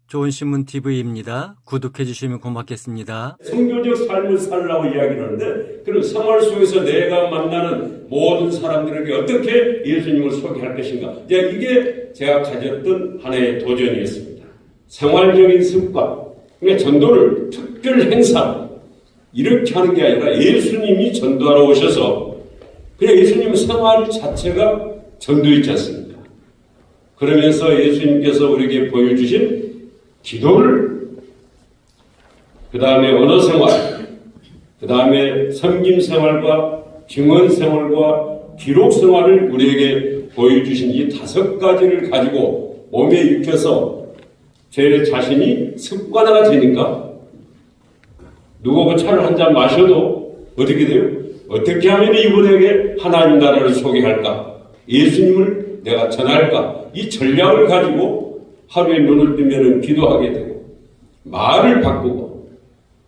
좋은 신문 TV입니다. 구독해 주시면 고맙겠습니다. 성교적 삶을 살라고 이야기를 하는데, 그럼 생활 속에서 내가 만나는 모든 사람들에게 어떻게 예수님을 소개할 것인가? 이게 제가 가졌던 하나의 도전이었습니다. 생활적인 습관, 그러니까 전도를 특별 행사 이렇게 하는 게 아니라 예수님이 전도하러 오셔서 그냥 예수님 생활 자체가 전도있지 않습니까? 그러면서 예수님께서 우리에게 보여주신 기도를, 그 다음에 언어 생활, 그 다음에 섬김 생활과 증언 생활과 기록 생활을 우리에게 보여주신 이 5가지를 가지고 몸에 익혀서 제 자신이 습관화가 되니까 누구가 차를 한 잔 마셔도 어떻게 돼요? 어떻게 하면 이분에게 하나님 나라를 소개할까? 예수님을 내가 전할까? 이 전략을 가지고 하루에 눈을 뜨면 기도하게 되고 말을 바꾸고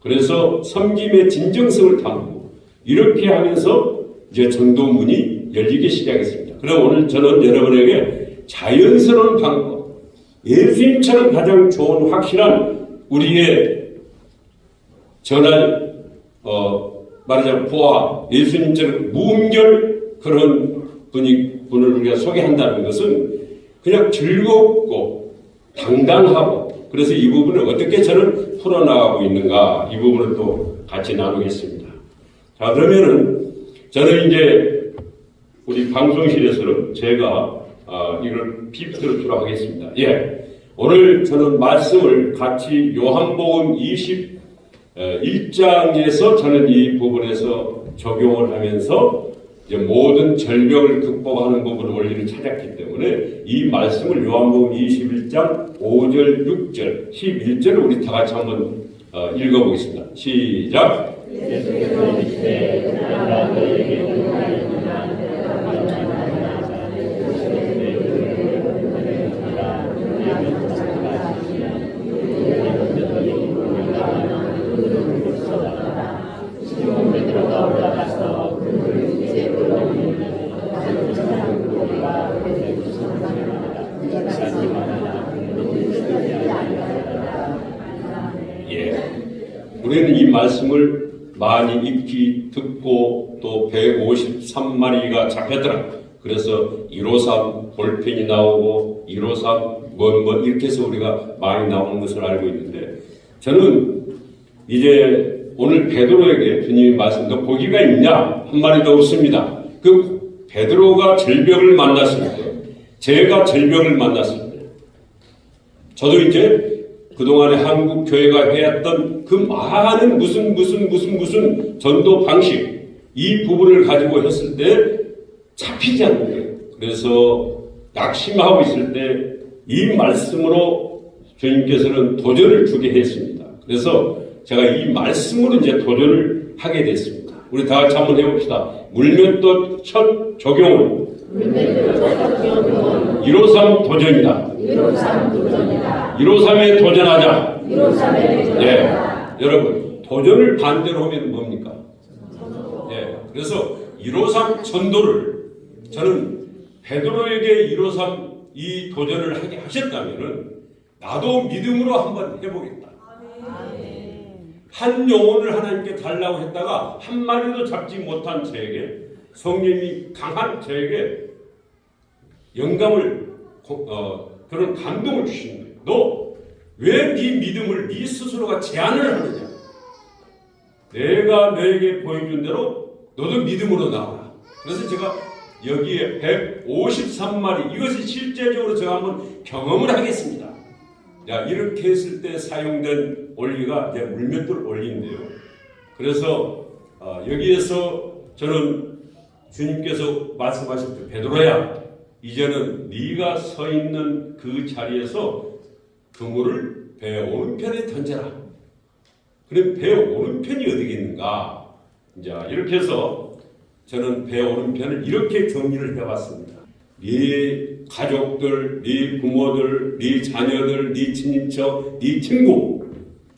그래서 섬김의 진정성을 담고 이렇게 하면서 이제 전도문이 열리기 시작했습니다. 그럼 오늘 저는 여러분에게 자연스러운 방법, 예수님처럼 가장 좋은 확실한 우리의 전할 말하자면 보아 예수님처럼 무음절 그런 분을 우리가 소개한다는 것은 그냥 즐겁고 당당하고, 그래서 이 부분을 어떻게 저는 풀어나가고 있는가, 이 부분을 또 같이 나누겠습니다. 자, 그러면은 저는 이제 우리 방송실에서는 제가 이걸 PPT로 주로 하겠습니다. 오늘 저는 말씀을 같이 요한복음 21장에서 저는 이 부분에서 적용을 하면서 이제 모든 절벽을 극복하는 부분을 원리를 찾았기 때문에 이 말씀을 요한복음 21장 5절, 6절, 11절을 우리 다 같이 한번 읽어보겠습니다. 시작! 우리는 이 말씀을 많이 읽기 듣고 또 153마리가 잡혔더라. 그래서 153 볼펜이 나오고 153 뭔 이렇게 해서 우리가 많이 나오는 것을 알고 있는데, 저는 이제 오늘 베드로에게 주님이 말씀, 너 고기가 있냐? 한 마리도 없습니다. 그 베드로가 절벽을 만났을 때, 제가 절벽을 만났을 때, 저도 이제 그동안에 한국 교회가 해왔던 그 많은 무슨 전도 방식, 이 부분을 가지고 했을 때 잡히지 않는 거예요. 그래서 낙심하고 있을 때 이 말씀으로 주님께서는 도전을 주게 했습니다. 그래서 제가 이 말씀으로 이제 도전을 하게 됐습니다. 우리 다 같이 한번 해봅시다. 물맷돌 첫 적용은 153 도전이다. 153에 도전하자. 여러분, 도전을 반대로 하면 뭡니까? 그래서 153 전도를 저는 베드로에게 153 이 도전을 하게 하셨다면은 나도 믿음으로 한번 해보겠다. 한 영혼을 하나님께 달라고 했다가 한 마리도 잡지 못한 저에게 성령이 강한 저에게 영감을 그런 감동을 주시는 거예요. 너 왜 네 믿음을 네 스스로가 제한을 하느냐? 내가 너에게 보여준 대로 너도 믿음으로 나와라. 그래서 제가 여기에 153마리 이것이 실제적으로 제가 한번 경험을 하겠습니다. 이렇게 했을 때 사용된 원리가 이제 물맷돌 원리인데요. 그래서 여기에서 저는 주님께서 말씀하실 때 베드로야, 이제는 네가 서 있는 그 자리에서 그물을 배 오른편에 던져라. 그럼 배 오른편이 어디겠는가? 이제 이렇게 해서 저는 배 오른편을 이렇게 정리를 해봤습니다. 네 가족들, 네 부모들, 네 자녀들, 네 친인척, 네 친구,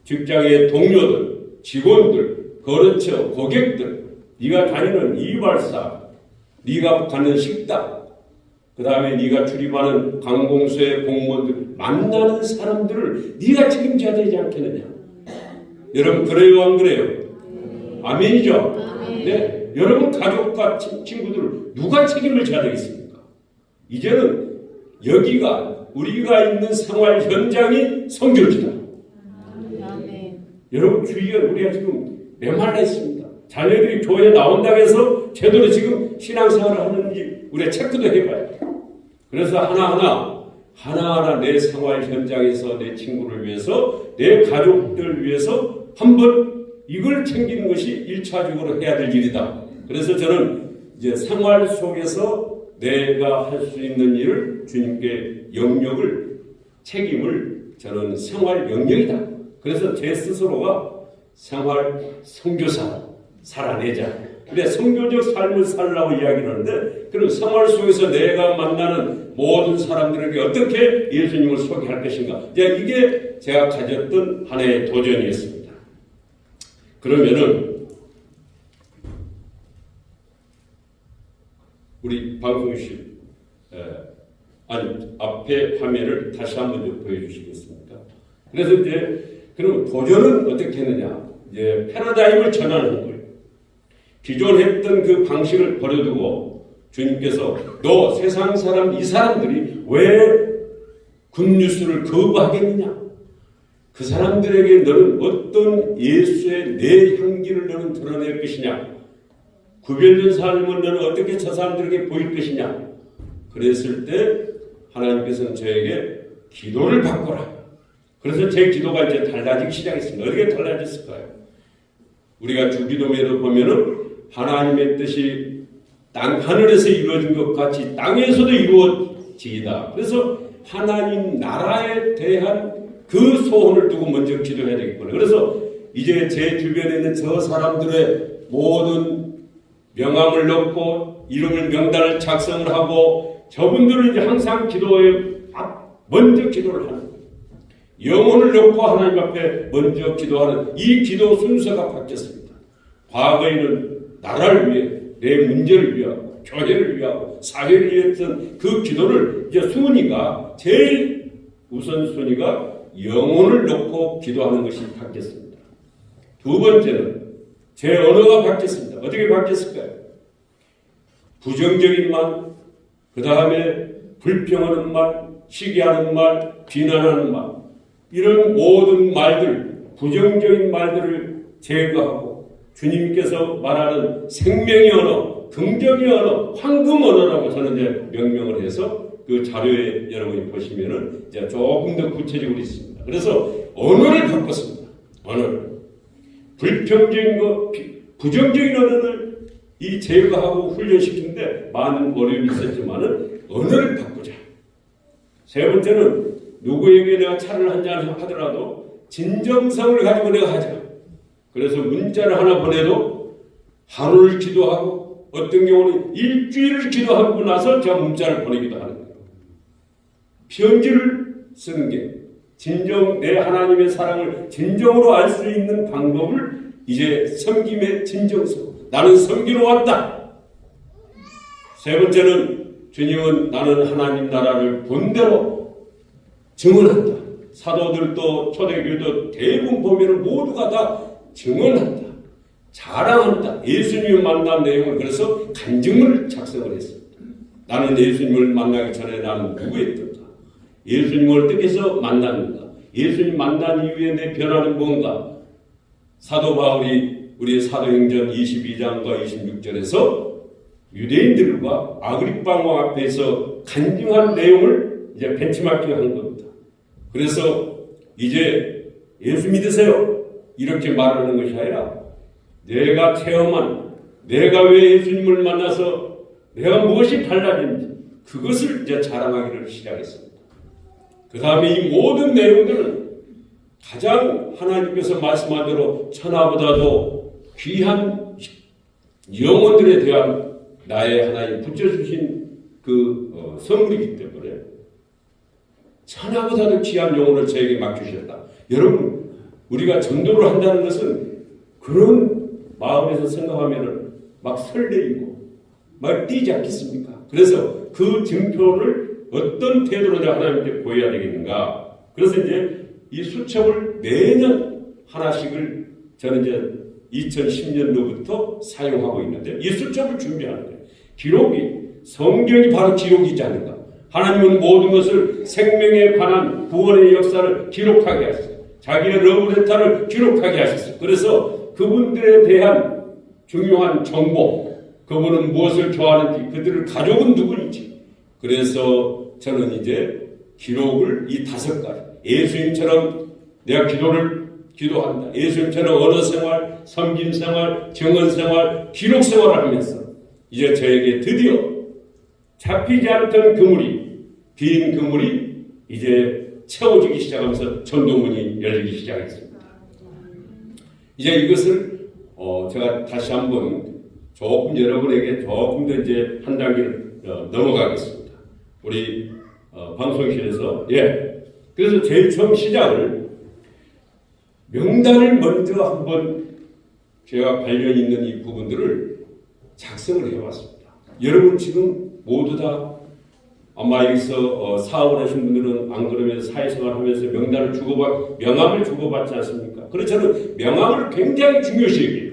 직장의 동료들, 직원들, 거래처, 고객들, 네가 다니는 이발사, 네가 가는 식당, 그 다음에 네가 출입하는 관공서의 공무원들, 만나는 사람들을 네가 책임져야 되지 않겠느냐. 여러분 그래요 안 그래요? 아멘이죠? 네. 여러분 가족과 친구들 누가 책임을 져야 되겠습니까? 이제는 여기가 우리가 있는 생활 현장이 성교지다. 여러분 주위에 우리가 지금 메말라 있습니다. 자녀들이 교회에 나온다고 해서 제대로 지금 신앙생활을 하는지 우리가 체크도 해봐야 돼요. 그래서 하나하나 내 생활 현장에서 내 친구를 위해서 내 가족들 위해서 한번 이걸 챙기는 것이 1차적으로 해야 될 일이다. 그래서 저는 이제 생활 속에서 내가 할 수 있는 일을 주님께 책임을 저는 생활 영역이다. 그래서 제 스스로가 생활 선교사 살아내자. 근데 선교적 삶을 살라고 이야기를 하는데 그럼 생활 속에서 내가 만나는 모든 사람들에게 어떻게 예수님을 소개할 것인가. 이게 제가 가졌던 하나의 도전이었습니다. 그러면은 우리 방송실 앞에 화면을 다시 한번 좀 보여주시겠습니까? 그래서 이제 그럼 도전은 어떻게 했느냐? 이제 패러다임을 전환한 거예요. 기존 했던 그 방식을 버려두고 주님께서 너 세상 사람 이 사람들이 왜 굿뉴스를 거부하겠느냐? 그 사람들에게 너는 어떤 예수의 내 향기를 너는 드러낼 것이냐? 구별된 삶을 너는 어떻게 저 사람들에게 보일 것이냐? 그랬을 때 하나님께서는 저에게 기도를 바꿔라. 그래서 제 기도가 이제 달라지기 시작했습니다. 어떻게 달라졌을까요? 우리가 주기도문에도 보면은 하나님의 뜻이 하늘에서 이루어진 것 같이 땅에서도 이루어지이다. 그래서 하나님 나라에 대한 그 소원을 두고 먼저 기도해야 되겠구나. 그래서 이제 제 주변에 있는 저 사람들의 모든 명함을 넣고 이름을 명단을 작성을 하고 저분들은 이제 항상 기도에 먼저 기도를 하는 거예요. 영혼을 넣고 하나님 앞에 먼저 기도하는 이 기도 순서가 바뀌었습니다. 과거에는 나라를 위해 내 문제를 위하고 교회를 위하고 사회를 위했던 그 기도를 이제 제일 우선순위가 영혼을 놓고 기도하는 것이 바뀌었습니다. 두 번째는 제 언어가 바뀌었습니다. 어떻게 바뀌었을까요? 부정적인 말, 그 다음에 불평하는 말, 시기하는 말, 비난하는 말, 이런 모든 말들, 부정적인 말들을 제거하고 주님께서 말하는 생명의 언어, 긍정의 언어, 황금 언어라고 저는 이제 명명을 해서 그 자료에 여러분이 보시면은 이제 조금 더 구체적으로 있습니다. 그래서 언어를 바꿨습니다. 언어를. 불평적인 거, 부정적인 언어를 제거하고 훈련시키는데 많은 어려움이 있었지만은 언어를 바꾸자. 세 번째는 누구에게 내가 차를 한잔 하더라도 진정성을 가지고 내가 하자. 그래서 문자를 하나 보내도 하루를 기도하고 어떤 경우는 일주일을 기도하고 나서 저 문자를 보내기도 하는 거예요. 편지를 쓰는 게 진정 내 하나님의 사랑을 진정으로 알 수 있는 방법을 이제 섬김의 진정성. 나는 섬기러 왔다. 세 번째는 주님은 나는 하나님 나라를 본대로 증언한다. 사도들도 초대교회도 대부분 보면 모두가 다 증언한다. 자랑한다. 예수님을 만난 내용을 그래서 간증문을 작성을 했습니다. 나는 예수님을 만나기 전에 나는 누구였던가? 예수님을 어떻게 해서 만났는가? 예수님 만난 이후에 내 변화는 뭔가? 사도 바울이 우리 사도행전 22장과 26절에서 유대인들과 아그리파 왕 앞에서 간증한 내용을 이제 벤치마킹한 겁니다. 그래서 이제 예수 믿으세요. 이렇게 말하는 것이 아니라 내가 체험한 내가 왜 예수님을 만나서 내가 무엇이 달라진지 그것을 이제 자랑하기를 시작했습니다. 그 다음에 이 모든 내용들은 가장 하나님께서 말씀한 대로 천하보다도 귀한 영혼들에 대한 나의 하나님 붙여주신 그 선물이기 때문에 천하보다도 귀한 영혼을 저에게 맡기셨다. 여러분 우리가 전도를 한다는 것은 그런 마음에서 생각하면 막 설레이고 막 뛰지 않겠습니까? 그래서 그 증표를 어떤 태도로 내가 하나님께 보여야 되겠는가. 그래서 이제 이 수첩을 매년 하나씩을 저는 이제 2010년도부터 사용하고 있는데 이 수첩을 준비하는 거예요. 기록이 성경이 바로 기록이지 않는가. 하나님은 모든 것을 생명에 관한 구원의 역사를 기록하게 하셨어요. 자기의 러브레터를 기록하게 하셨어요. 그래서 그분들에 대한 중요한 정보, 그분은 무엇을 좋아하는지, 그들의 가족은 누구인지. 그래서 저는 이제 기록을 이 5가지, 예수님처럼 내가 기도한다. 예수님처럼 언어생활, 섬김생활, 정언생활, 기록생활을 하면서 이제 저에게 드디어 잡히지 않던 그물이, 빈 그물이 이제 채워지기 시작하면서 전도문이 열리기 시작했습니다. 이제 이것을 제가 다시 한번 조금 여러분에게 조금 더 이제 한 단계를 넘어가겠습니다. 우리 방송실에서 그래서 제일 처음 시작을 명단을 먼저 한번 제가 관련 있는 이 부분들을 작성을 해왔습니다. 여러분 지금 모두 다 아마 여기서 사업을 하신 분들은 안 그러면 사회생활 하면서 명함을 주고받지 않습니까? 그래서 저는 명함을 굉장히 중요시 여겨요.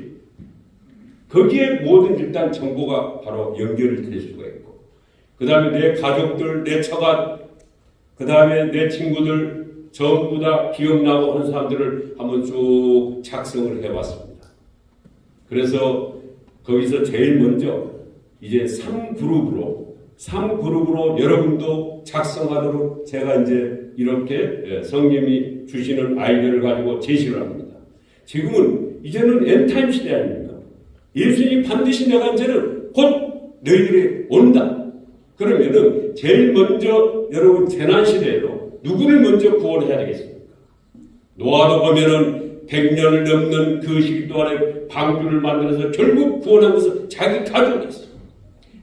거기에 모든 일단 정보가 바로 연결이 될 수가 있고, 그 다음에 내 가족들, 내 처가, 그 다음에 내 친구들 전부 다 기억나고 하는 사람들을 한번 쭉 작성을 해봤습니다. 그래서 거기서 제일 먼저 이제 3그룹으로 여러분도 작성하도록 제가 이제 이렇게 성령이 주시는 아이디어를 가지고 제시를 합니다. 지금은 이제는 엔타임 시대 아닙니까? 예수님이 반드시 내가 이제는 곧 너희들이 온다. 그러면은 제일 먼저 여러분 재난 시대에도 누구를 먼저 구원해야 되겠습니까? 노아도 보면은 100년을 넘는 그 시기 동안에 방주를 만들어서 결국 구원한 것은 자기 가족이었어요.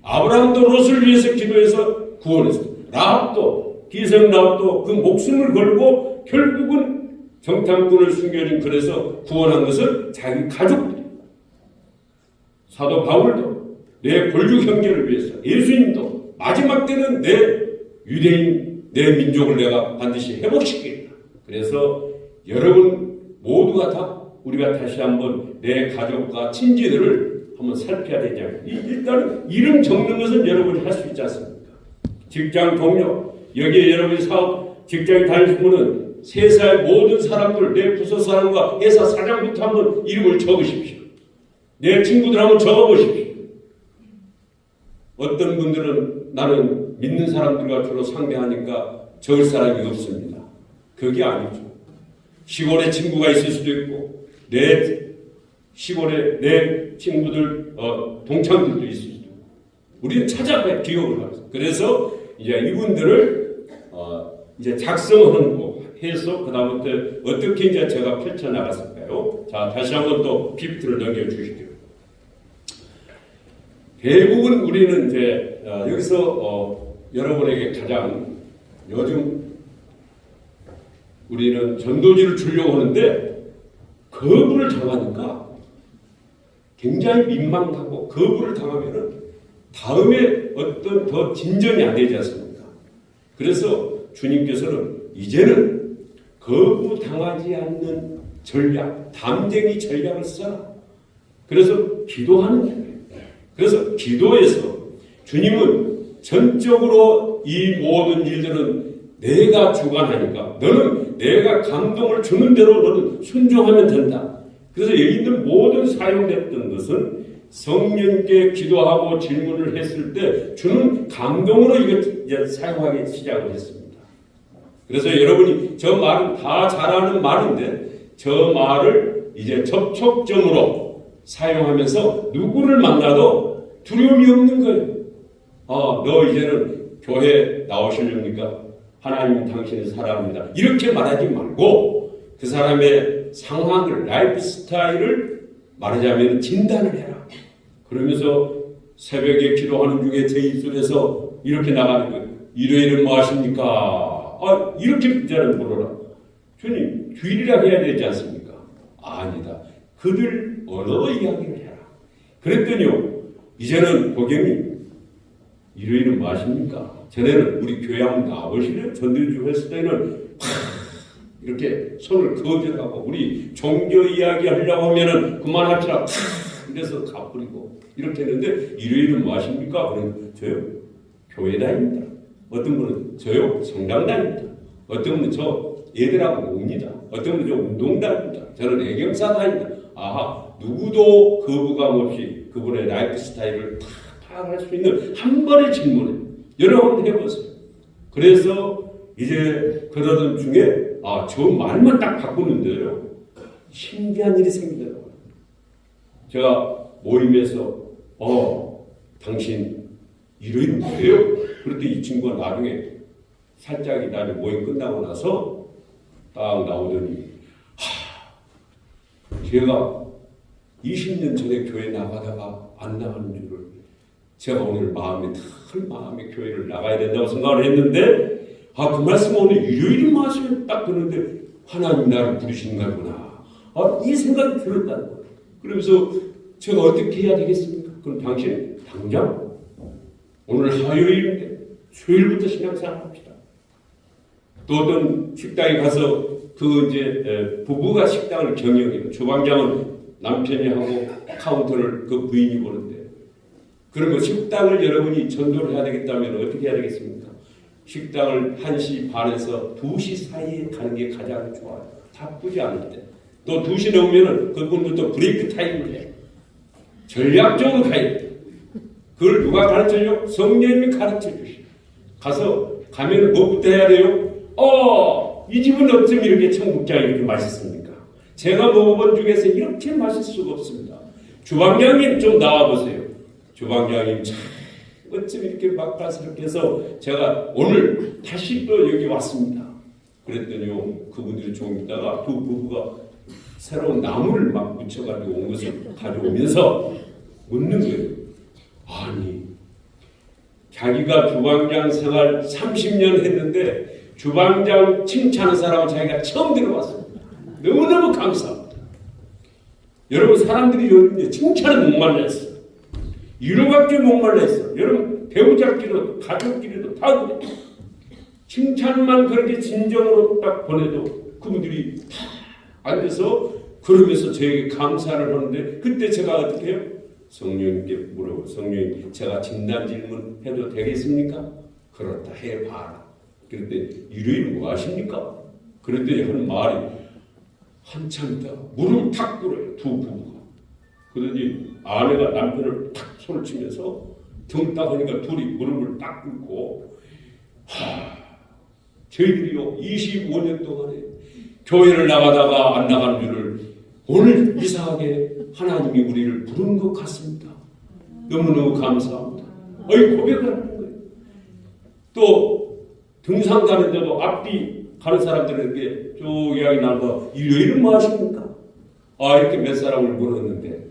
아브라함도 롯을 위해서 기도해서 구원했어요. 라합도 기생 라합도 그 목숨을 걸고 결국은 정탐꾼을 숨겨진 그래서 구원한 것은 자기 가족들입니다. 사도 바울도 내 골육 형제를 위해서, 예수님도 마지막 때는 내 유대인, 내 민족을 내가 반드시 회복시키겠다. 그래서 여러분 모두가 다 우리가 다시 한번 내 가족과 친지들을 한번 살펴야 되지 않습니까? 일단 이름 적는 것은 여러분이 할 수 있지 않습니까? 직장 동료, 여기에 여러분이 사업, 직장에 다니시면은 세상의 모든 사람들, 내 부서 사람과 회사 사장부터 한번 이름을 적으십시오. 내 친구들 한번 적어보십시오. 어떤 분들은 나는 믿는 사람들과 주로 상대하니까 적을 사람이 없습니다. 그게 아니죠. 시골에 친구가 있을 수도 있고 내 시골에 내 친구들 동창들도 있을 수도 있고 우리는 찾아봐야 기억을 하죠. 그래서 이제 이분들을 이제 작성하는 거 해서 그 다음부터 어떻게 이제 제가 펼쳐 나갔을까요? 자, 다시 한번 또 PPT를 넘겨주시죠. 대부분 우리는 이제 여기서 여러분에게 가장 요즘 우리는 전도지를 주려고 하는데 거부를 당하니까 굉장히 민망하고 거부를 당하면은 다음에 어떤 더 진전이 안 되지 않습니까? 그래서 주님께서는 이제는 거부 당하지 않는 전략, 담쟁이 전략을 써라. 그래서 기도하는 거예요. 그래서 기도에서 주님은 전적으로 이 모든 일들은 내가 주관하니까 너는 내가 감동을 주는 대로 너는 순종하면 된다. 그래서 여기 있는 모든 사용됐던 것은 성령께 기도하고 질문을 했을 때 주는 감동으로 이제 사용하기 시작을 했습니다. 그래서 여러분이 저 말은 다 잘 아는 말인데 저 말을 이제 접촉점으로 사용하면서 누구를 만나도 두려움이 없는 거예요. 너 이제는 교회 나오시렵니까? 하나님 당신을 사랑합니다. 이렇게 말하지 말고 그 사람의 상황을, 라이프 스타일을 말하자면 진단을 해라. 그러면서 새벽에 기도하는 중에 제 입술에서 이렇게 나가는 거예요. 일요일은 뭐 하십니까? 이렇게 이제는 물어라. 주님, 주일이라 해야 되지 않습니까? 아니다. 그들 언어로 이야기를 해라. 그랬더니요, 이제는 복경이 일요일은 뭐 하십니까? 전에는 우리 교회 한번 나와보실래요? 전도주 했을 때는 이렇게 손을 거절하고 우리 종교 이야기 하려고 하면은 그만합시다. 이래서 가버리고 이렇게 했는데 일요일은 뭐 하십니까? 그러면 저요 교회 다닙니다. 어떤 분은 저요 성당 다닙니다. 어떤 분은 저 애들하고 옵니다. 어떤 분은 저 운동 다닙니다. 저는 애경사 다닙니다. 아하, 누구도 거부감 없이 그분의 라이프 스타일을 다 파악할 수 있는 한 번의 질문에 여러 번 해보세요. 그래서 이제 그러던 중에 저 말만 딱 바꾸는데요. 신기한 일이 생기더라고요. 제가 모임에서 당신 일요일은 뭐예요? 그랬더니 이 친구가 나중에 살짝 이따 모임 끝나고 나서 딱 나오더니 제가 20년 전에 교회 나가다가 안 나가는 줄을 제가 오늘 마음에 교회를 나가야 된다고 생각을 했는데 그 말씀은 오늘 일요일인 말씀을 딱 듣는데 하나님 나를 부르시는 거구나. 이 생각이 들었다는 거예요. 그러면서 제가 어떻게 해야 되겠습니까? 그럼 당신 당장 오늘 화요일인데 수요일부터 신앙생활 합시다. 또 어떤 식당에 가서 부부가 식당을 경영해요. 주방장은 남편이 하고 카운터를 그 부인이 보는데 그러면 식당을 여러분이 전도를 해야 되겠다면 어떻게 해야 되겠습니까? 식당을 1시 반에서 2시 사이에 가는 게 가장 좋아요. 바쁘지 않을 때. 또 2시 넘으면은 그분들도 브레이크 타임을 해. 전략적으로 가야 돼. 그걸 누가 가르쳐줘? 성령님이 가르쳐 주시. 가면 뭐부터 해야 돼요? 이 집은 어쩜 이렇게 청국장이 이렇게 맛있습니까? 제가 먹어본 중에서 이렇게 맛있을 수가 없습니다. 주방장님 좀 나와보세요. 주방장님 참 어쩜 이렇게 맛깔스럽게 해서 제가 오늘 다시 또 여기 왔습니다. 그랬더니요 그분들이 조금 있다가 두 부부가 새로운 나무를 막 묻혀가지고 온 것을 가져오면서 묻는 거예요. 아니 자기가 주방장 생활 30년 했는데 주방장 칭찬하는 사람은 자기가 처음 들어봤습니다. 너무너무 감사합니다. 여러분 사람들이 요즘 칭찬에 목말라있어요. 위로받기 목말라있어요. 여러분 배우자끼리도 가족끼리도 다 그래. 칭찬만 그렇게 진정으로 딱 보내도 그분들이 다 앉아서 그러면서 저에게 감사를 하는데 그때 제가 어떻게 해요? 성령님께 물어보고 성령님 제가 진단 질문 해도 되겠습니까? 그렇다 해봐라. 그랬더니 일요일 뭐 하십니까? 그랬더니 하는 말이 한참 있다가 무릎을 탁 꿇어요. 두 부부가. 그러더니 아내가 남편을 탁 손을 치면서 등 딱 하니까 둘이 무릎을 딱 꿇고 저희들이요 25년 동안에 교회를 나가다가 안 나가는 줄을 오늘 이상하게 하나님이 우리를 부른 것 같습니다. 너무너무 감사합니다. 고백을 하는 거예요. 또 등산 가는데도 앞뒤 가는 사람들에게 쭉 이야기 나누고 일요일은 뭐 하십니까? 이렇게 몇 사람을 물었는데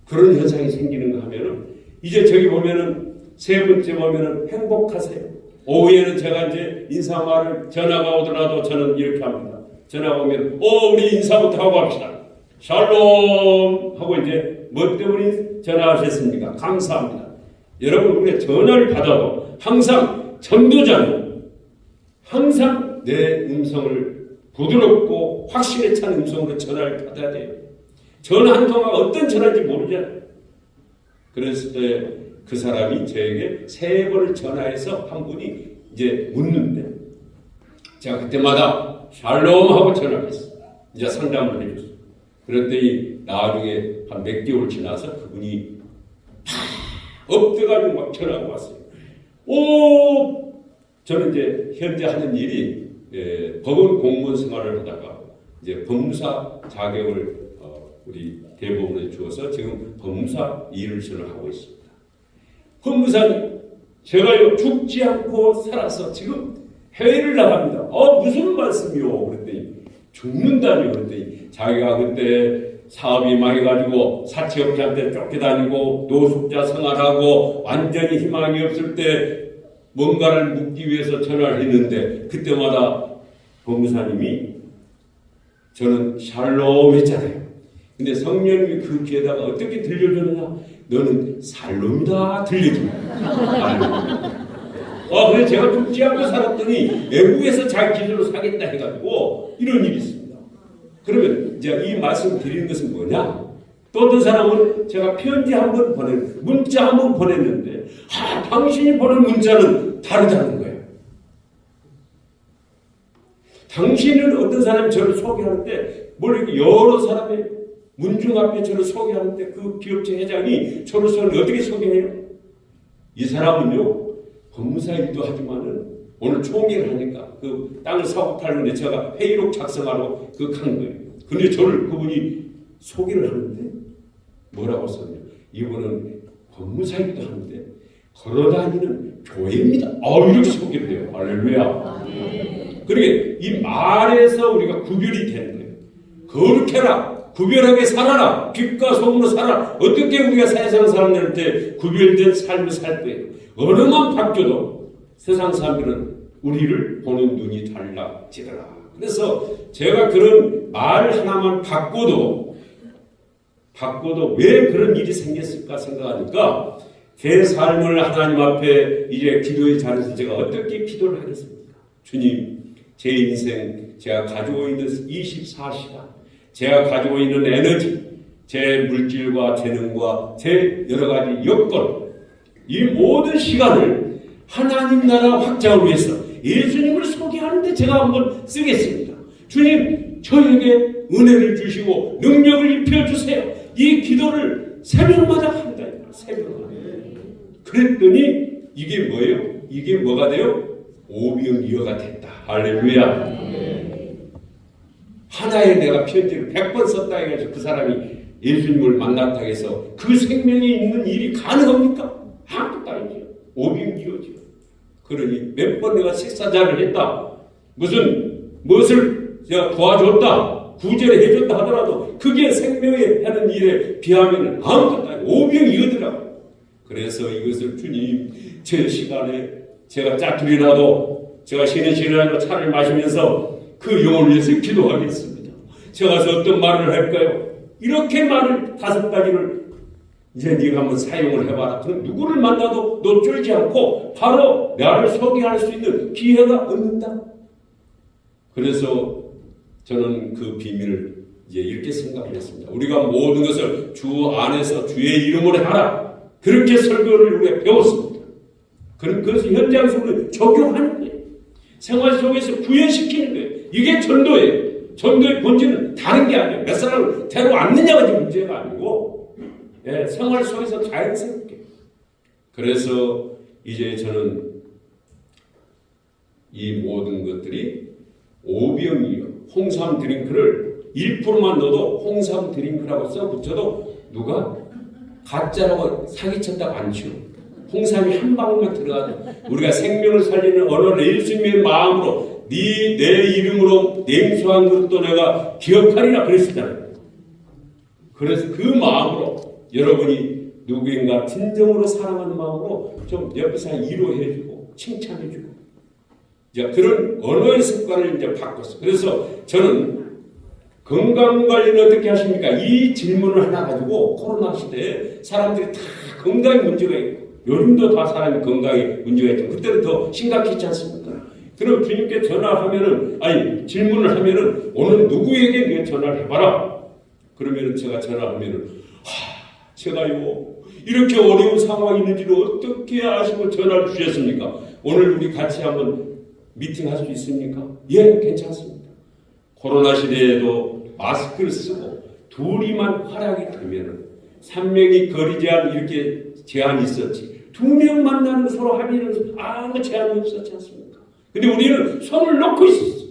그런 현상이 생기는가 하면은 이제 저기 보면은 세 번째 보면은 행복하세요. 오후에는 제가 이제 인사말을 전화가 오더라도 저는 이렇게 합니다. 전화가 오면 우리 인사부터 하고 합시다. 샬롬 하고 이제 뭐 때문에 전화하셨습니까? 감사합니다. 여러분 우리가 전화를 받아도 항상 전도자는 항상 내 음성을 부드럽고 확신에 찬 음성으로 전화를 받아야 돼요. 전화 한 통화가 어떤 전화인지 모르잖아요. 그랬을 때 그 사람이 저에게 3번을 전화해서 한 분이 이제 묻는데 제가 그때마다 샬롬 하고 전화를 했어요. 이제 상담을 해줬어요. 그랬더니 나중에 한 몇 개월 지나서 그분이 엎드가지고 막 전화가 왔어요. 저는 이제 현재 하는 일이 법원 공무원 생활을 하다가 이제 법무사 자격을 우리 대법원에 주어서 지금 법무사 일을 저는 하고 있습니다. 법무사님, 제가요 죽지 않고 살아서 지금 해외를 나갑니다. 무슨 말씀이요? 그랬더니 죽는다니요. 그랬더니 자기가 그때 사업이 망해가지고 사채업자한테 쫓겨다니고 노숙자 생활하고 완전히 희망이 없을 때 뭔가를 묻기 위해서 전화를 했는데 그때마다 법무사님이 저는 샬롬 했잖아요. 근데 성령님이 그 귀에다가 어떻게 들려주느냐? 너는 살놈이다 들려줍니다. 그래서 제가 죽지 않고 살았더니 외국에서 자기 기술로 사겠다 해가지고 이런 일이 있습니다. 그러면 이제 이 말씀 드리는 것은 뭐냐? 또 어떤 사람은 제가 편지 한 번 문자 한 번 보냈는데 당신이 보낸 문자는 다르다는 거예요. 당신은 어떤 사람이 저를 소개하는데 여러 사람의 문중 앞에 저를 소개하는데 그 기업체 회장이 저로서는 어떻게 소개해요? 이 사람은요 법무사 일도 하지만은 오늘 총회를 하니까 그 땅을 사고 팔는데 제가 회의록 작성하러 간 거예요. 근데 저를 그분이 소개를 하는데 뭐라고 썼냐? 이분은 법무사 일도 하는데 걸어다니는 교회입니다. 이렇게 소개를 해요. 할렐루야. 그러니까 이 말에서 우리가 구별이 되는 거예요. 거룩해라. 구별하게 살아라. 빛과 소금으로 살아라. 어떻게 우리가 세상 사람들한테 구별된 삶을 살 거예요. 언어만 바뀌어도 세상 사람들은 우리를 보는 눈이 달라지더라. 그래서 제가 그런 말 하나만 바꿔도 왜 그런 일이 생겼을까 생각하니까 제 삶을 하나님 앞에 이제 기도의 자리에서 제가 어떻게 기도를 하겠습니까? 주님, 제 인생 제가 가지고 있는 24시간 제가 가지고 있는 에너지, 제 물질과 재능과 제 여러 가지 여건, 이 모든 시간을 하나님 나라 확장을 위해서 예수님을 소개하는데 제가 한번 쓰겠습니다. 주님, 저에게 은혜를 주시고 능력을 입혀주세요. 이 기도를 새벽마다 한다. 새벽마다. 그랬더니 이게 뭐예요? 이게 뭐가 돼요? 오병이어가 됐다. 할렐루야. 하나에 내가 편지를 100번 썼다 해가지고 그 사람이 예수님을 만났다 해서 그 생명이 있는 일이 가능합니까? 아무것도 아니죠. 오병이어죠. 그러니 몇 번 내가 식사자를 했다. 무엇을 제가 도와줬다. 구제를 해줬다 하더라도 그게 생명에 하는 일에 비하면 아무것도 아니고 오병이어더라고요. 그래서 이것을 주님 제 시간에 제가 짜투리라도 제가 쉬는 시간에도 차를 마시면서 그 영혼을 위해서 기도하겠습니다. 제가 가서 어떤 말을 할까요? 이렇게 말을 5가지를 이제 네가 한번 사용을 해봐라. 그럼 누구를 만나도 너 쫄지 않고 바로 나를 소개할 수 있는 기회가 얻는다. 그래서 저는 그 비밀을 이제 이렇게 생각을 했습니다. 우리가 모든 것을 주 안에서 주의 이름으로 하라. 그렇게 설교를 우리가 배웠습니다. 그래서 현장 속으로 적용하는 거예요. 생활 속에서 구현시키는 거예요. 이게 전도예요. 전도의 본질은 다른 게 아니에요. 몇 사람을 데려왔느냐가 지금 문제가 아니고 생활 속에서 자연스럽게. 그래서 이제 저는 이 모든 것들이 오병이어 홍삼 드링크를 1%만 넣어도 홍삼 드링크라고 써붙여도 누가 가짜라고 사기쳤다고 안 치워. 홍삼이 한 방울만 들어가도 우리가 생명을 살리는 언어를 예수님의 마음으로 내 이름으로 냉수한 것도 내가 기억하리라 그랬잖아요. 그래서 그 마음으로 여러분이 누구인가 진정으로 사랑하는 마음으로 좀 옆에서 위로해주고 칭찬해주고 이제 그런 언어의 습관을 이제 바꿨어요. 그래서 저는 건강관리는 어떻게 하십니까? 이 질문을 하나 가지고 코로나 시대에 사람들이 다 건강에 문제가 있고 요즘도 다 사람이 건강에 문제가 있죠. 그때는 더 심각했지 않습니까? 그럼 주님께 질문을 하면은 오늘 누구에게 네가 전화를 해봐라. 그러면은 제가 전화하면은 제가요 이렇게 어려운 상황이 있는지를 어떻게 아시고 전화를 주셨습니까? 오늘 우리 같이 한번 미팅할 수 있습니까? 예, 괜찮습니다. 코로나 시대에도 마스크를 쓰고 둘이만 활약이 되면은 3명이 거리 제한 이렇게 제한이 있었지. 2명 만나는 서로 합의는 아무 제한이 없었지 않습니까? 근데 우리는 손을 놓고 있었어.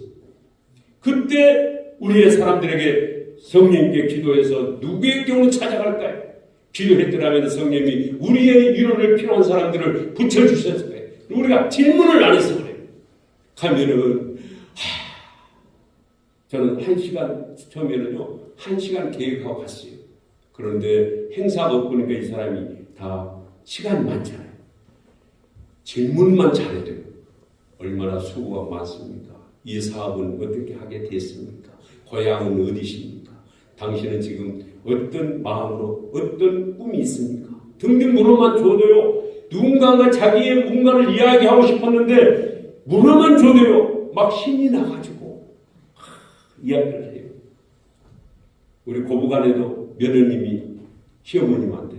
그때 우리의 사람들에게 성령님께 기도해서 누구의 경우 찾아갈까요? 기도했더라면 성령님이 우리의 위로를 필요한 사람들을 붙여주셨을 거예요. 우리가 질문을 안 해서 그래요. 가면은 저는 1시간 처음에는요 1시간 계획하고 갔어요. 그런데 행사가 없으니까 이 사람이 다 시간이 많잖아요. 질문만 잘해도 얼마나 수고가 많습니까? 이 사업은 어떻게 하게 됐습니까? 고향은 어디십니까? 당신은 지금 어떤 마음으로 어떤 꿈이 있습니까? 등등 물어만 줘도요. 누군가가 자기의 뭔가를 이야기하고 싶었는데 물어만 줘도요. 막 힘이 나가지고 이야기를 해요. 우리 고부간에도 며느님이 시어머님한테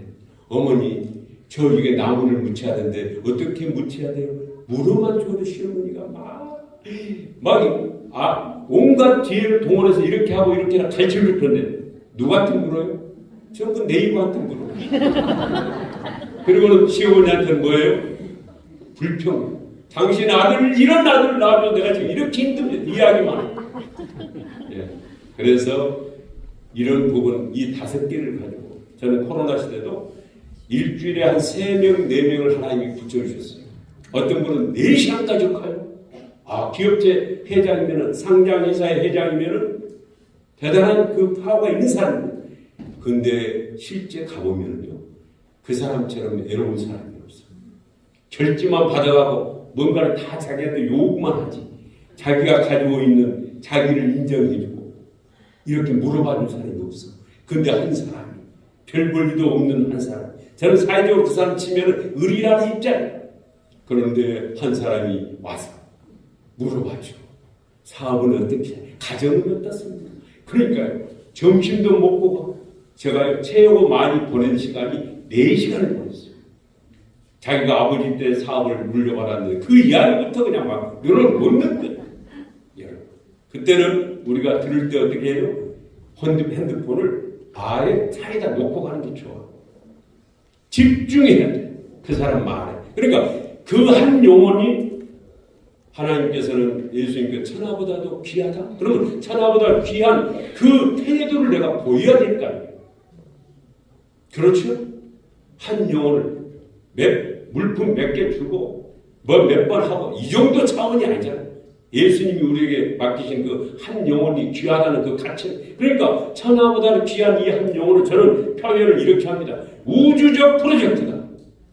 어머니 저 이게 나무를 묻혀야 되는데 어떻게 묻혀야 돼요? 물어만 줘도 시어머니가 온갖 지혜를 동원해서 이렇게 하고 이렇게 가르쳐줄 건데 누구한테 물어요? 전부 네이버한테 물어요. 그리고는 시어머니한테는 뭐예요? 불평. 당신 아들 이런 아들 낳아도 내가 지금 이렇게 힘든데 이야기만 해요. 예. 그래서 이런 부분 이 5개를 가지고 저는 코로나 시대도 일주일에 한 3명, 4명을 하나님이 붙여주셨어요. 어떤 분은 4시간까지 가요. 기업체 회장이면은 상장회사의 회장이면은 대단한 그 파워가 있는 사람입니다. 근데 실제 가보면요. 그 사람처럼 애로운 사람이 없어요. 결제만 받아가고 뭔가를 다 자기한테 요구만 하지. 자기가 가지고 있는 자기를 인정해주고 이렇게 물어봐준 사람이 없어. 근데 한 사람이 별 볼일도 없는 한 사람. 저는 사회적으로 그 사람 치면은 의리라는 입장이에요. 그런데 한 사람이 와서 물어봐주고 사업은 어떻게 해? 가정은 어떻습니까? 그러니까요. 점심도 먹고 가고 제가 최고 많이 보낸 시간이 4시간을 보냈어요. 자기가 아버지 때 사업을 물려받았는데 그 이야기부터 그냥 막 눈을 못 넣는 거예요. 그때는 우리가 들을 때 어떻게 해요? 핸드폰을 바에 차에다 놓고 가는 게 좋아. 집중해야 돼. 그 사람 말에. 그러니까 그 한 영혼이 하나님께서는 예수님께 천하보다도 귀하다? 그러면 천하보다 귀한 그 태도를 내가 보여야 될 거 아니에요. 그렇죠? 한 영혼을 물품 몇 개 주고 몇 번 하고 이 정도 차원이 아니잖아요. 예수님이 우리에게 맡기신 그 한 영혼이 귀하다는 그 가치. 그러니까 천하보다도 귀한 이 한 영혼을 저는 표현을 이렇게 합니다. 우주적 프로젝트다.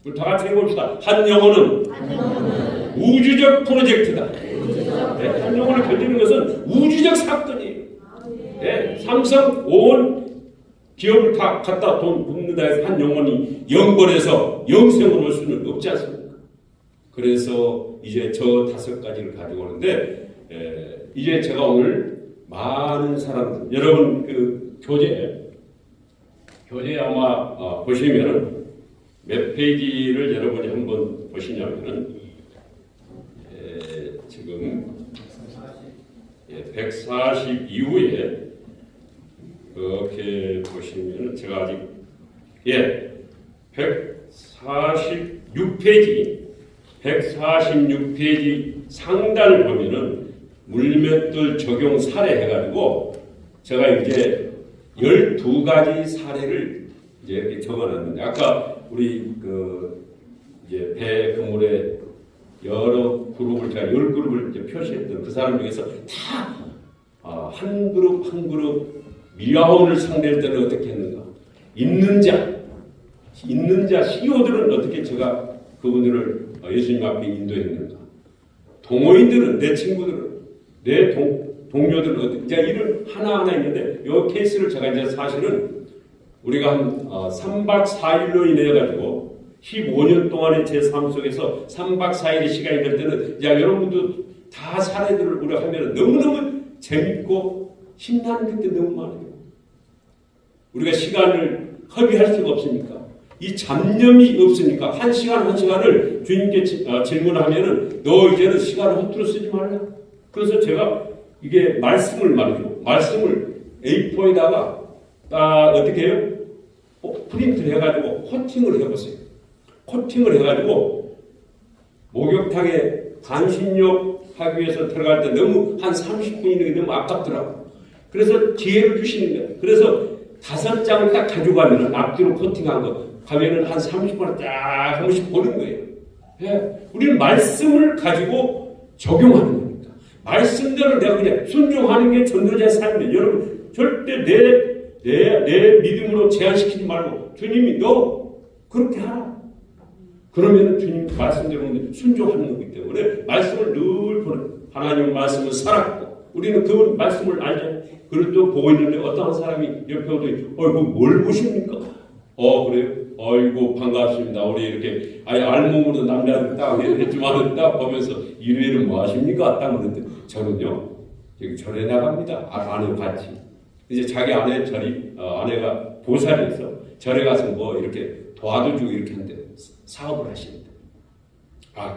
우리 다 같이 해봅시다. 한 영혼은 우주적 프로젝트다. 네, 한 영혼을 견디는 것은 우주적 사건이에요. 네, 삼성, 오원 기업을 다 갖다 돈 붓는다 해서 한 영혼이 영벌에서 영생으로 올 수는 없지 않습니까? 그래서 이제 저 5가지를 가지고 오는데 이제 제가 오늘 많은 사람들 여러분 그 교재 아마 보시면은 몇 페이지를 여러분이 한번 보시냐면은 지금 140 이후에 이렇게 보시면은 제가 아직 146페이지 상단을 보면은 물맷돌 적용 사례 해가지고 제가 이제 12가지 사례를 이제 이렇게 적어놨는데 아까 우리 이제 배 그물에 여러 그룹을 제가 10그룹을 이제 표시했던 그 사람 중에서 다 한 그룹 한 그룹 미화원을 상대할 때는 어떻게 했는가? 있는 자 CEO들은 어떻게 제가 그분들을 예수님 앞에 인도했는가? 동호인들은 내 친구들은 내 동료들은 어떻게 제가 이런 하나하나 있는데 이 케이스를 제가 이제 사실은 우리가 한 3박 4일로 인해 가지고 15년 동안의 제 삶 속에서 3박 4일의 시간이 될 때는 여러분도 다 사례들을 우리가 하면 너무너무 재밌고 신나는 게 너무 많아요. 우리가 시간을 허비할 수가 없으니까 이 잡념이 없으니까 한 시간을 주님께 질문하면은 너 이제는 시간을 허투루 쓰지 말라. 그래서 제가 이게 말씀을 말이죠. 말씀을 A4에다가 딱 어떻게 해요? 프린트를 해가지고 코팅을 해보세요. 코팅을 해가지고 목욕탕에 반신욕 하기 위해서 들어갈 때 너무 한 30분 있는 게 너무 아깝더라고. 그래서 기회를 주시는 거예요. 그래서 5장을 딱 가져가면 앞뒤로 코팅한 거 가면은 한 30분을 딱 한 번씩 보는 거예요. 우리는 말씀을 가지고 적용하는 겁니다. 말씀대로 내가 그냥 순종하는 게 전도자의 삶이에요. 여러분 절대 내 믿음으로 제한시키지 말고 주님이 너 그렇게 하라. 그러면 주님 말씀대로 순종하는 거기 때문에 말씀을 늘 보는 하나님 말씀은 살았고 우리는 그 말씀을 알잖아요. 그리고 또 보고 있는데 어떤 사람이 옆에 오더니 그 뭘 보십니까? 그래요? 어이구 반갑습니다. 우리 이렇게 알몸으로 남자들 딱 했지만 딱 보면서 일요일은 뭐 하십니까? 딱 그러는데 저는요 여기 절에 나갑니다. 아내와 같이. 이제 자기 아내 아내가 보살이어서 절에 가서 뭐 이렇게 도와주고 이렇게 하는데 사업을 하시는데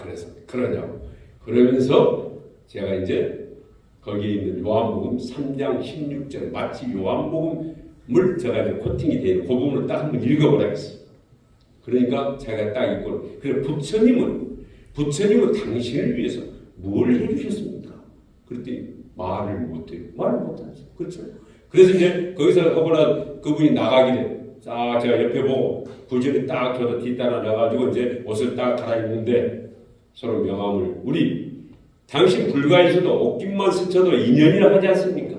그래서 그러냐고 그러면서 제가 이제 거기에 있는 요한복음 3장 16절 마치 요한복음을 제가 이제 코팅이 되어 있는 그 부분을 딱 한번 읽어보라겠어요. 그러니까 제가 딱 읽고 그래 부처님은 당신을 위해서 뭘 해주셨습니까? 그랬더니 말을 못해요. 말을 못하죠. 그렇죠. 그래서 이제 거기서 그분이 나가길래 제가 옆에 보고 부전이 딱 저도 뒤따라 나가지고 이제 옷을 딱 갈아입는데 서로 명함을 당신 불가에서도 옷깃만 스쳐도 인연이라 하지 않습니까?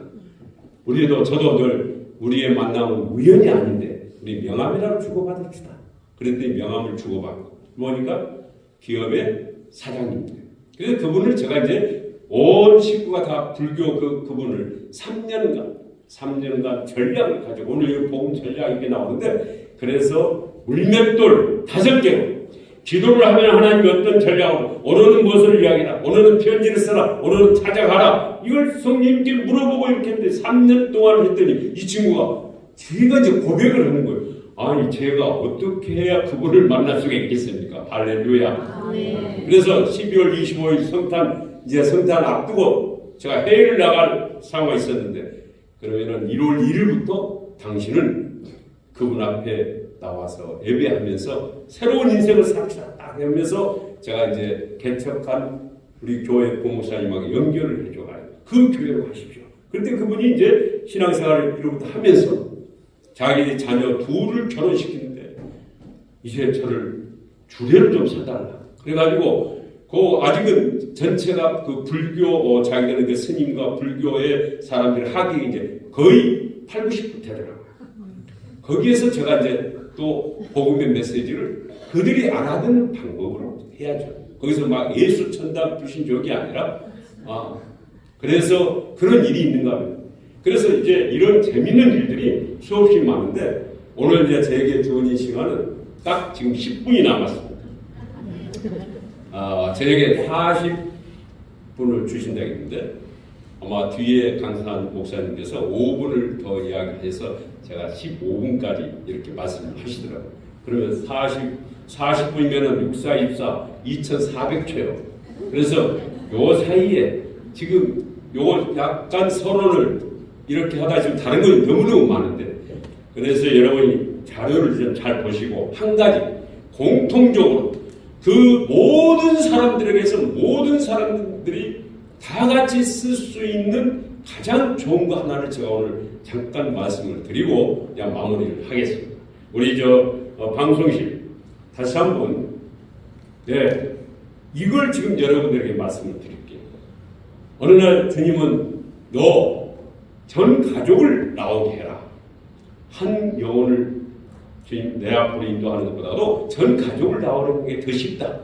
저도 늘 우리의 만남은 우연이 아닌데 우리 명함이라도 주고받읍시다. 그랬더니 명함을 주고받고 뭐니까 기업의 사장님들. 그래서 그분을 제가 이제 온 식구가 다 불교 그분을 3년간 전략을 가지고 오늘 이 복음 전략 이렇게 나오는데 그래서 물맷돌 5개로 기도를 하면 하나님이 어떤 전략으로 오늘은 무엇을 이야기하라 오늘은 편지를 써라 오늘은 찾아가라 이걸 성령님께 물어보고 이렇게 했는데 3년 동안 했더니 이 친구가 제가 이제 고백을 하는 거예요. 제가 어떻게 해야 그분을 만날 수가 있겠습니까? 할렐루야. 그래서 12월 25일 성탄 앞두고 제가 해외를 나갈 상황이 있었는데 그러면은 1월 1일부터 당신은 그분 앞에 나와서 예배하면서 새로운 인생을 삽시다 딱 하면서 제가 이제 개척한 우리 교회 부목사님하고 연결을 해줘가지고 그 교회로 가십시오. 그런데 그분이 이제 신앙생활을 이로부터 하면서 자기 자녀 둘을 결혼시키는데 이제 저를 주례를 좀 사달라. 그래가지고 아직은 전체가 그 불교 자기들은 그 스님과 불교의 사람들 하기 이제 거의 80, 90% 되더라고요. 거기에서 제가 이제 또 복음의 메시지를 그들이 알아듣는 방법으로 해야죠. 거기서 막 예수 천당 주신 적이 아니라 그래서 그런 일이 있는가 봐요. 그래서 이제 이런 재밌는 일들이 수없이 많은데 오늘 이제 제게 주어진 시간은 딱 지금 10분이 남았습니다. 저에게 40분을 주신다고 했는데 아마 뒤에 강사한 목사님께서 5분을 더 이야기해서 제가 15분까지 이렇게 말씀을 하시더라고요. 그러면 40분이면은 6, 4, 24, 2400초요. 그래서 요 사이에 지금 요거 약간 서론을 이렇게 하다 지금 다른 건 너무너무 많은데 그래서 여러분이 자료를 좀 잘 보시고 한 가지 공통적으로 그 모든 사람들에게서 모든 사람들이 다 같이 쓸 수 있는 가장 좋은 거 하나를 제가 오늘 잠깐 말씀을 드리고 그냥 마무리를 하겠습니다. 우리 방송실 다시 한번 이걸 지금 여러분들에게 말씀을 드릴게요. 어느 날 주님은 너 전 가족을 나오게 해라. 한 영혼을 주님 내 앞으로 인도하는 것보다도 전 가족을 나오는 게 더 쉽다.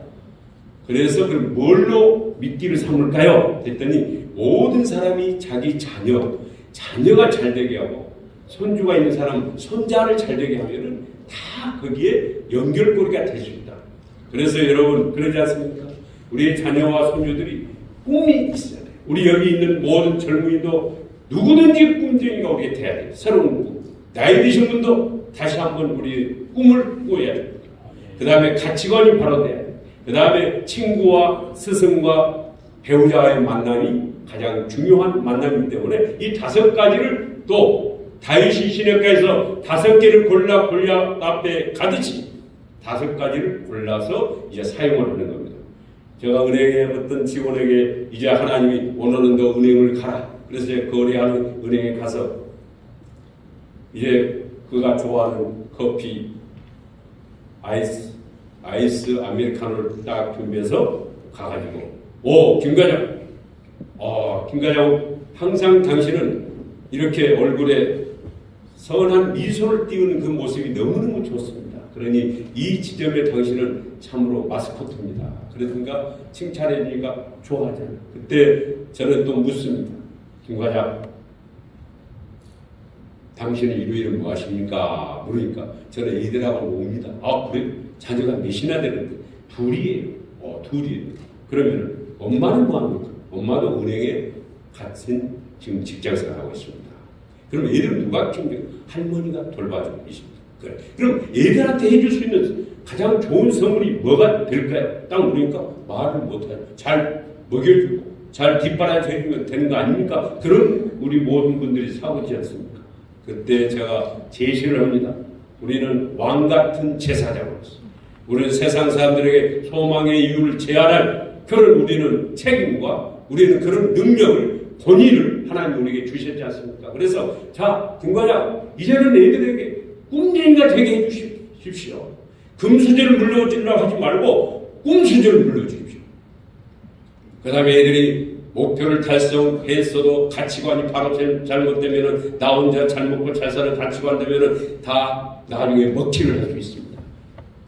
그래서 그럼 뭘로 미끼를 삼을까요? 했더니 모든 사람이 자기 자녀가 잘 되게 하고 손주가 있는 사람 손자를 잘 되게 하면은 다 거기에 연결고리가 될 수 있다. 그래서 여러분 그러지 않습니까? 우리 자녀와 손주들이 꿈이 있어야 돼. 우리 여기 있는 모든 젊은이도 누구든지 꿈쟁이가 우리가 돼야 돼. 새로운 꿈. 나이 드신 분도 다시 한번 우리 꿈을 꾸어야 됩니다. 그 다음에 가치관이 바로 돼야 돼. 그 다음에 친구와 스승과 배우자와의 만남이 가장 중요한 만남이기 때문에 이 5가지를 또 다윗이 시냇가에서 5개를 골라 앞에 가듯이 5가지를 골라서 이제 사용을 하는 겁니다. 제가 은행에 어떤 직원에게 이제 하나님이 오늘은 너 은행을 가라. 그래서 이제 거래하는 은행에 가서 이제 그가 좋아하는 커피 아이스 아메리카노를 딱 준비해서 가가지고 김과장 항상 당신은 이렇게 얼굴에 선한 미소를 띄우는 그 모습이 너무너무 좋습니다. 그러니 이 지점에 당신은 참으로 마스코트입니다. 그러니까 칭찬해 주니까 좋아하잖아요. 그때 저는 또 묻습니다. 김과장, 당신은 이름 무엇입니까? 물으니까 저는 애들하고 옵니다. 아, 그래? 자녀가 몇이나 되는데? 둘이에요. 둘이에요. 그러면 엄마는 뭐합니까? 엄마도 은행에 같은 지금 직장생활 하고 있습니다. 그럼 애들은 누가 챙겨요? 할머니가 돌봐주고 있습니다. 그래. 그럼 애들한테 해줄 수 있는 가장 좋은 선물이 뭐가 될까요? 딱 물으니까 말을 못해요. 잘 먹여주고 잘 뒷바라지 해주면 되는 거 아닙니까? 그런 우리 모든 분들이 사고지 않습니까? 그때 제가 제시를 합니다. 우리는 왕 같은 제사장으로서 우리는 세상 사람들에게 소망의 이유를 제안할 그런 우리는 책임과 우리는 그런 능력을 권위를 하나님 우리에게 주셨지 않습니까? 그래서 자, 김과장 이제는 애들에게 꿈쟁이가 되게 해주십시오. 금수저를 물려주려고 하지 말고 꿈수저를 물려주십시오. 그 다음에 애들이 목표를 달성했어도 가치관이 바로 잘못되면 나 혼자 잘 먹고 잘 사는 가치관 되면 다 나중에 먹튀를 할 수 있습니다.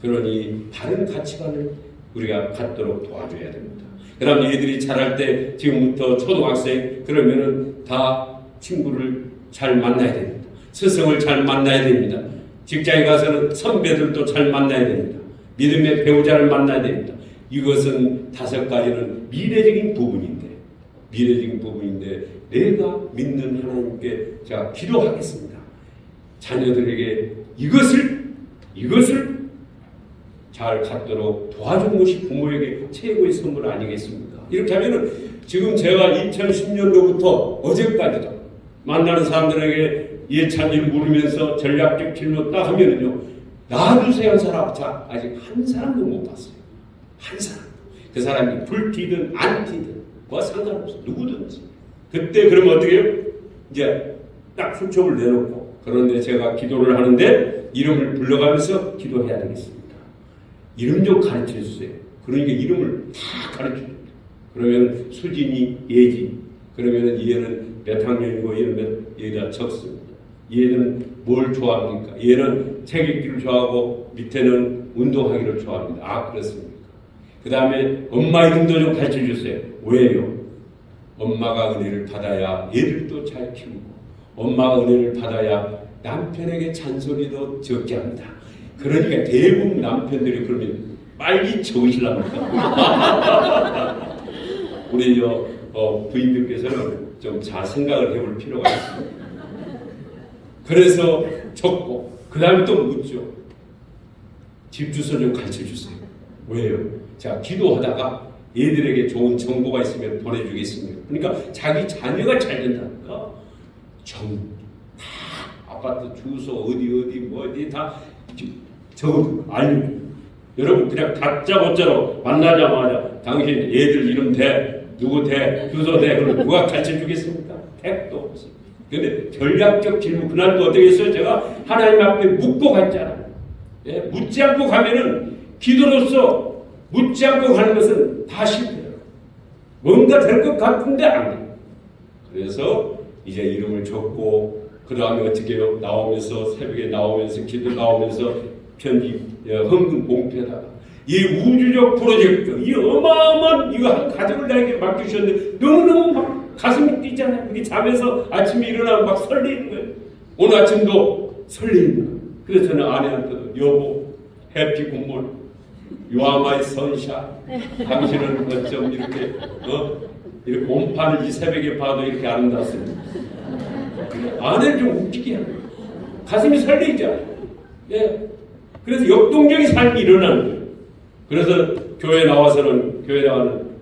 그러니 다른 가치관을 우리가 갖도록 도와줘야 됩니다. 그 다음에 애들이 자랄 때 지금부터 초등학생 그러면은 다 친구를 잘 만나야 됩니다. 스승을 잘 만나야 됩니다. 직장에 가서는 선배들도 잘 만나야 됩니다. 믿음의 배우자를 만나야 됩니다. 이것은 5가지는 미래적인 부분인데 내가 믿는 하나님께 제가 기도하겠습니다. 자녀들에게 이것을 잘 갖도록 도와준 것이 부모에게 최고의 선물 아니겠습니까? 이렇게 하면은 지금 제가 2010년도부터 어제까지도 만나는 사람들에게 예찬지를 물으면서 전략적 진로 딱 하면은요, 놔두세요 한 사람, 자, 아직 한 사람도 못 봤어요. 한 사람. 그 사람이 불티든 안티든 뭐 상관없어. 누구든지. 그때 그러면 어떻게 해요? 이제 딱 수첩을 내놓고 그런데 제가 기도를 하는데 이름을 불러가면서 기도해야 되겠습니다. 이름 좀 가르쳐 주세요. 그러니까 이름을 다 가르쳐 줍니다. 그러면 수진이, 예진. 그러면 얘는 몇 학년이고 얘는 얘가 적습니다. 얘는 뭘 좋아합니까? 얘는 책 읽기를 좋아하고 밑에는 운동하기를 좋아합니다. 아, 그렇습니까? 그 다음에 엄마 이름도 좀 가르쳐 주세요. 왜요? 엄마가 은혜를 받아야 얘들도 잘 키우고 엄마가 은혜를 받아야 남편에게 잔소리도 적게 합니다. 그러니까 대부분 남편들이 그러면 빨리 적으시랍니까? 우리 부인들께서는 좀 잘 생각을 해볼 필요가 있습니다. 그래서 적고 그 다음에 또 묻죠. 집 주소 좀 가르쳐 주세요. 왜요? 자, 기도하다가 얘들에게 좋은 정보가 있으면 보내주겠습니다. 그러니까 자기 자녀가 잘 된다니까 다 아파트 주소 어디 다 적어도 알려줘요. 여러분 그냥 다짜고짜로 만나자마자 당신 얘들 이름 대 누구 대 주소 대 그럼 누가 가르쳐 주겠습니까? 택도 없어요. 그런데 전략적 질문 그날도 어떻게 했어요? 제가 하나님 앞에 묻고 갔잖아요. 예? 묻지 않고 가면은 기도로서 묻지 않고 가는 것은 다 실패해요. 뭔가 될 것 같은데 안 돼요. 그래서 이제 이름을 적고 그 다음에 어떻게 해요? 나오면서 새벽에 나오면서 기도 나오면서 편지 헌금 봉투에다가 이 우주적 프로젝트 이 어마어마한 이거 한 가족을 나에게 맡기셨는데 너무너무 막 가슴이 뛰잖아요. 이게 잠에서 아침에 일어나면 막 설레는 거예요. 오늘 아침도 설레는 거예요. 그래서 저는 아내한테도 여보 해피 굿모닝 You are my sunshine. 당신은 어쩜 이렇게 이렇게 온판을 이 새벽에 봐도 이렇게 아름답습니다. 아내를 좀 웃기게 해요. 가슴이 설레잖아요. 예. 그래서 역동적인 삶이 일어나는 거예요. 그래서 교회 나가는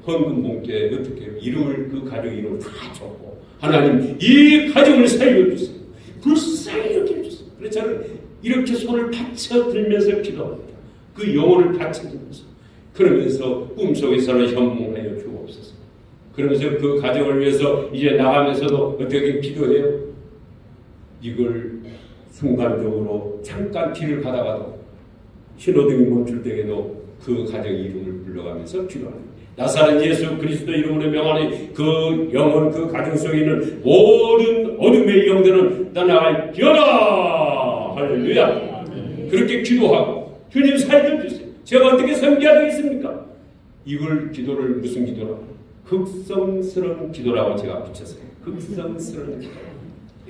헌금 봉투에 어떻게 해요? 이름을 그 가족 이름을 다 적고 하나님 이 가족을 살려주세요. 불쌍히 여겨주세요. 그래서 저는 이렇게 손을 받쳐 들면서 기도합니다. 그 영혼을 받쳐주면서 그러면서 꿈속에서는 현몽하여 주옵소서. 그러면서 그 가정을 위해서 이제 나가면서도 어떻게 기도해요? 이걸 순간적으로 잠깐 길을 가다가도 신호등이 멈출 때에도 그 가정의 이름을 불러가면서 기도합니다. 나사렛 예수 그리스도 이름으로 명하니 그 영혼 그 가정 속에 있는 모든 어둠의 영들은 떠나갈지어다. 할렐루야. 그렇게 기도하고 주님 살려주세요. 제가 어떻게 섬겨야 되겠습니까? 이걸 기도를 무슨 기도라고? 극성스러운 기도라고 제가 붙였어요. 극성스러운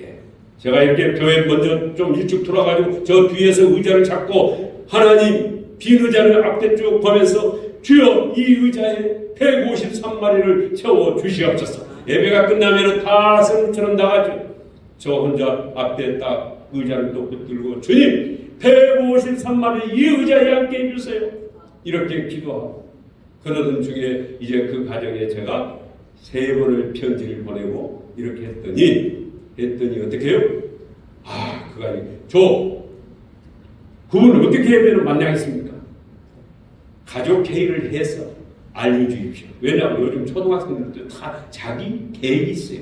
예. 제가 이렇게 교회 먼저 좀 일찍 돌아가지고 저 뒤에서 의자를 잡고 하나님 빈 의자를 앞에 쭉 보면서 주여 이 의자에 153마리를 채워 주시옵소서. 예배가 끝나면 다 성처럼 나가죠. 저 혼자 앞에 딱 의자를 또 붙들고 주님 153마리 이 의자에 앉게 해주세요. 이렇게 기도하고 그러던 중에 이제 그 가정에 제가 3번을 편지를 보내고 이렇게 했더니 어떻게 해요? 그 가정이 그분을 어떻게 하면 만나겠습니까? 가족 회의를 해서 알려주십시오. 왜냐하면 요즘 초등학생들도 다 자기 계획이 있어요.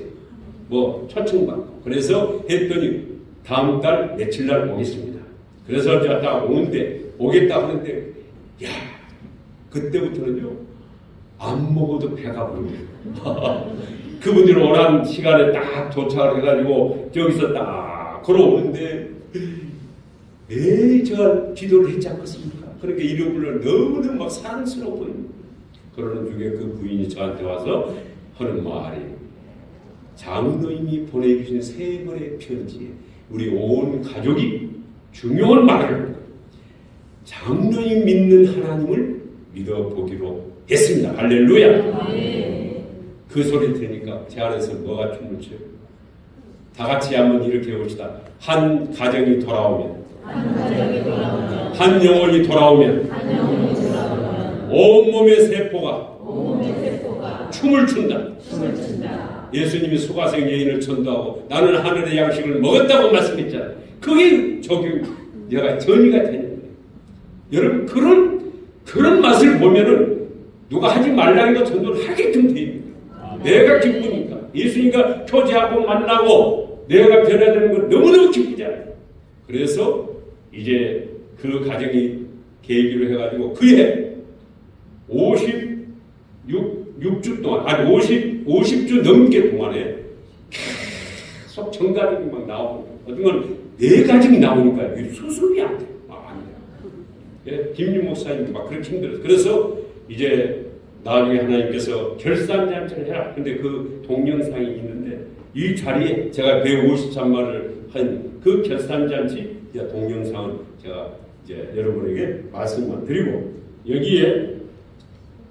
뭐 초청받고. 그래서 했더니 다음 달 며칠 날 오겠습니다. 그래서 제가 딱 오겠다 하는데 야 그때부터는요 안 먹어도 배가 부릅니다. 그분들이 오란 시간에 딱 도착을 해가지고 저기서 딱 걸어오는데 제가 기도를 했지 않겠습니까? 그러니까 이름을 너무너무 막 사랑스러운 그러는 중에 그 부인이 저한테 와서 하는 말이 장로님이 보내주신 3번의 편지에 우리 온 가족이 중요한 말을 장로님 믿는 하나님을 믿어보기로 했습니다. 할렐루야. 그 소리 들으니까 제 안에서 뭐가 춤을 춰요? 다 같이 한번 이렇게 해봅시다. 한 가정이 돌아오면 한 영혼이 돌아오면 온몸의 세포가 춤을 춘다. 예수님이 수가성 여인을 전도하고 나는 하늘의 양식을 먹었다고 말씀했잖아요. 그게 내가 전이가 되는 거예요. 여러분 그런 맛을 보면은 누가 하지 말라 해도 전도를 하게끔 됩니다. 내가 기쁘니까 예수님과 교제하고 만나고 내가 변화되는 건 너무너무 기쁘잖아요. 그래서 이제 그 가정이 계기로 해가지고 그해 56주 동안 50주 넘게 동안에 계속 정가족이 막 나오고 어떤 건 4가정이 나오니까 수습이 안 돼요. 안 돼요. 예, 김유 목사님도 막 그렇게 힘들어요. 그래서 이제 나중에 하나님께서 결산잔치를 해라. 근데 그 동영상이 있는데 이 자리에 제가 153마를 한 그 결산잔치 동영상을 제가 이제 여러분에게 말씀만 드리고 여기에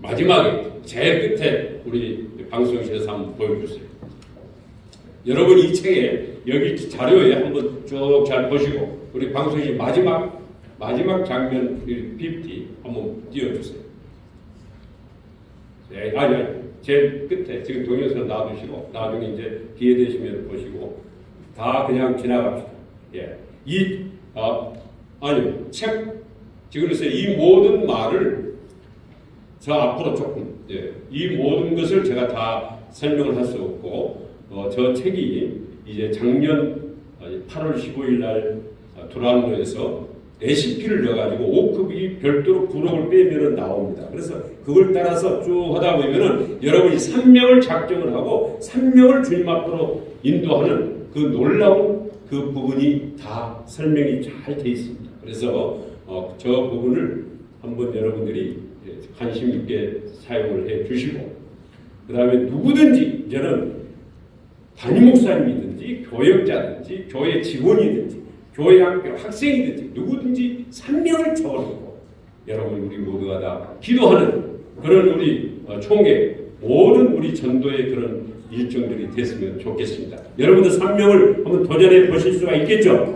마지막에 제일 끝에 우리 방송실에서 한번 보여주세요. 여러분 이 책에 여기 자료에 한번 쭉 잘 보시고 우리 방송실 마지막 장면 50 한번 띄워주세요. 네, 아니 제 끝에 지금 동영상 놔두시고 나중에 이제 기회 되시면 보시고 다 그냥 지나갑시다. 예, 책 지금 그래서 이 모든 말을 저 앞으로 조금 이 모든 것을 제가 다 설명을 할 수 없고 저 책이 이제 작년 8월 15일 날 두란노에서 레시피를 넣어가지고 5급이 별도로 부록을 빼면은 나옵니다. 그래서 그걸 따라서 쭉 하다 보면은 여러분이 산명을 작정을 하고 산명을 주님 앞으로 인도하는 그 놀라운 그 부분이 다 설명이 잘 돼 있습니다. 그래서 저 부분을 한번 여러분들이 관심 있게 사용을 해 주시고 그 다음에 누구든지 이제는 담임 목사님이든지 교역자든지 교회 직원이든지 교회 학교 학생이든지 누구든지 산명을 적어놓고 여러분 우리 모두가 다 기도하는 그런 우리 총회 모든 우리 전도의 그런 일정들이 됐으면 좋겠습니다. 여러분들 산명을 한번 도전해 보실 수가 있겠죠?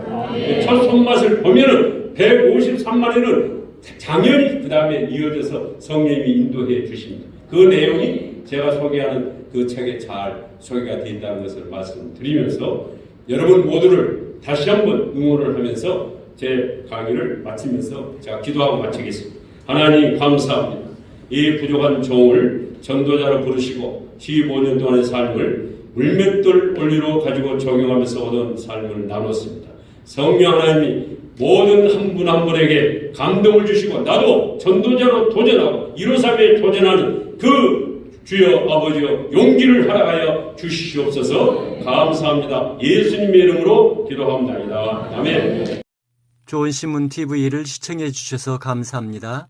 첫 손맛을 보면은 153마리는 당연히 그 다음에 이어져서 성령님이 인도해 주십니다. 그 내용이 제가 소개하는 그 책에 잘 소개가 되어 있다는 것을 말씀드리면서 여러분 모두를 다시 한번 응원을 하면서 제 강의를 마치면서 제가 기도하고 마치겠습니다. 하나님 감사합니다. 이 부족한 종을 전도자로 부르시고 15년 동안의 삶을 물맷돌 원리로 가지고 적용하면서 얻은 삶을 나눴습니다. 성령 하나님이 모든 한 분 한 분에게 감동을 주시고 나도 전도자로 도전하고 153에 도전하는 그 주여 아버지여 용기를 허락하여 주시옵소서. 감사합니다. 예수님의 이름으로 기도합니다. 아멘. 좋은 신문 TV를 시청해 주셔서 감사합니다.